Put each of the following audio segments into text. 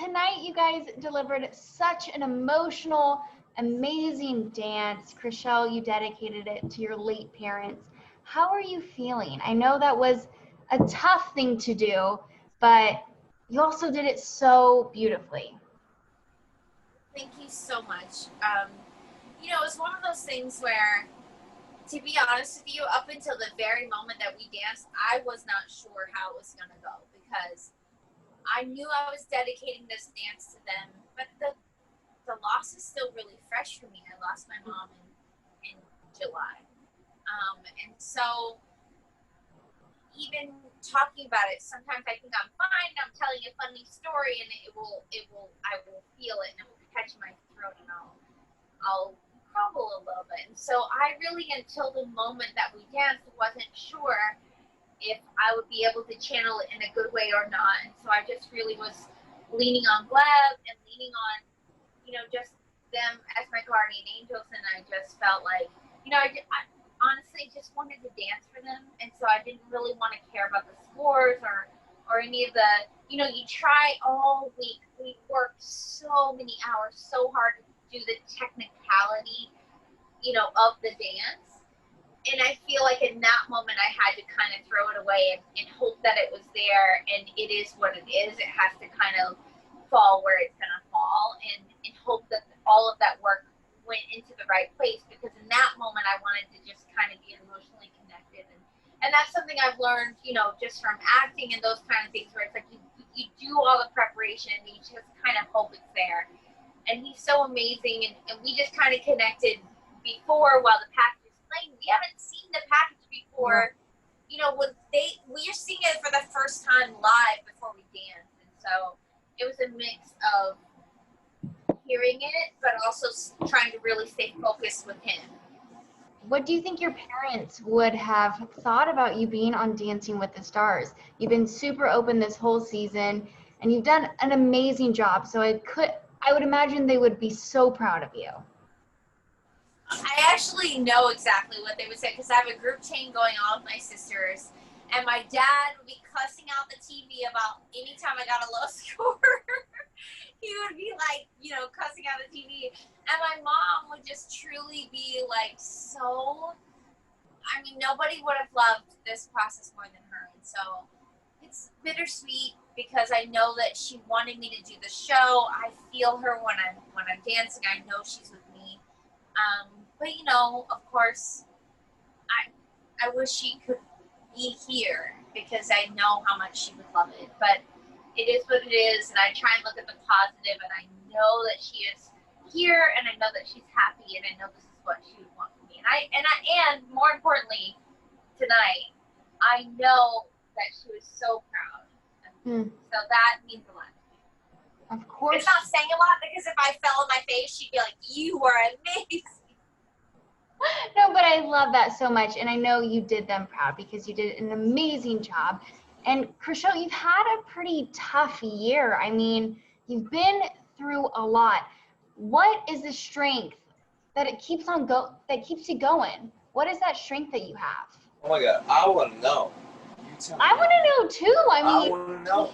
tonight you guys delivered such an emotional, amazing dance. Chrishell, you dedicated it to your late parents. How are you feeling? I know that was a tough thing to do, but you also did it so beautifully. Thank you so much. It was one of those things where, to be honest with you, up until the very moment that we danced, I was not sure how it was going to go because I knew I was dedicating this dance to them, but the loss is still really fresh for me. I lost my mom in July. And so even talking about it, sometimes I think I'm fine. I'm telling a funny story, and I will feel it, and it will catch my throat, and I'll crumble a little bit. And so I really, until the moment that we danced, wasn't sure if I would be able to channel it in a good way or not. And so I just really was leaning on Gleb and leaning on, just them as my guardian angels. And I just felt like, I honestly just wanted to dance for them. And so I didn't really want to care about the scores or any of the, you try all week. We worked so many hours, so hard to do the technicality, of the dance. And I feel like in that moment I had to kind of throw it away and hope that it was there, and it is what it is. It has to kind of fall where it's going to fall, and hope that all of that work went into the right place, because in that moment I wanted to just kind of be emotionally connected. And that's something I've learned, just from acting and those kind of things, where it's like you do all the preparation, you just kind of hope it's there. And he's so amazing, and we just kind of connected before while the package was playing. We haven't seen the package before, when we are seeing it for the first time live before we dance. And so it was a mix of hearing it, but also trying to really stay focused with him. What do you think your parents would have thought about you being on Dancing with the Stars? You've been super open this whole season, and you've done an amazing job. So I would imagine they would be so proud of you. I actually know exactly what they would say, because I have a group chain going on with my sisters, and my dad would be cussing out the TV about anytime I got a low score. He would be like, cussing out the TV, and my mom would just truly be like, nobody would have loved this process more than her. And so it's bittersweet, because I know that she wanted me to do the show. I feel her when I'm dancing. I know she's with me. But of course, I wish she could be here, because I know how much she would love it. But it is what it is, and I try and look at the positive, and I know that she is here, and I know that she's happy, and I know this is what she would want from me. And more importantly, tonight, I know that she was so proud of me. So that means a lot. Of course. It's not saying a lot, because if I fell on my face, she'd be like, "You are amazing." No, but I love that so much, and I know you did them proud, because you did an amazing job. And Chrishell, you've had a pretty tough year. I mean, you've been through a lot. What is the strength that keeps you going? What is that strength that you have? Oh my God, I want to know. You tell me. I want to know too. I want to know.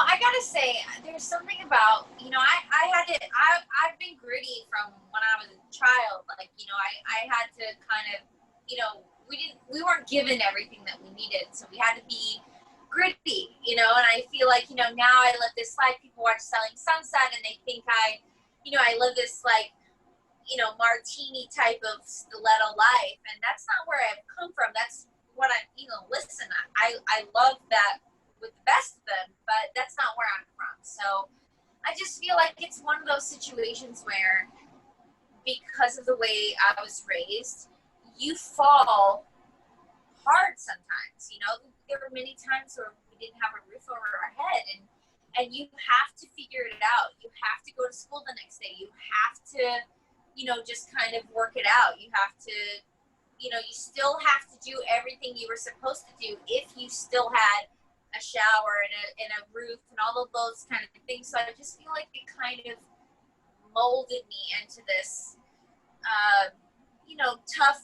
I gotta say, there's something about, I've been gritty from when I was a child. Like, I had to kind of, we weren't given everything that we needed. So we had to be gritty, and I feel like, now I live this life. People watch Selling Sunset and they think I live this like, martini type of stiletto life. And that's not where I've come from. That's what listen, I love that with the best of them, but that's not where I'm from. So I just feel like it's one of those situations where, because of the way I was raised, you fall hard sometimes. There were many times where we didn't have a roof over our head, and you have to figure it out. You have to go to school the next day. You have to, just kind of work it out. You have to, you still have to do everything you were supposed to do if you still had a shower and a roof and all of those kind of things. So I just feel like it kind of molded me into this, tough.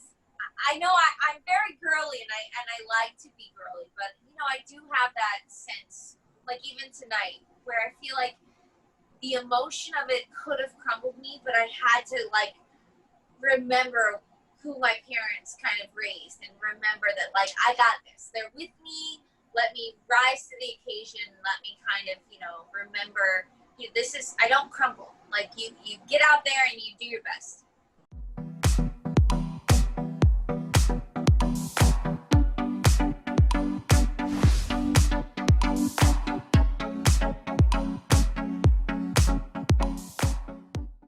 I know I'm very girly, and I like to be girly, but I do have that sense. Like even tonight, where I feel like the emotion of it could have crumbled me, but I had to like remember who my parents kind of raised and remember that like I got this. They're with me. Let me rise to the occasion. Let me kind of, remember this is, I don't crumble. Like you get out there and you do your best.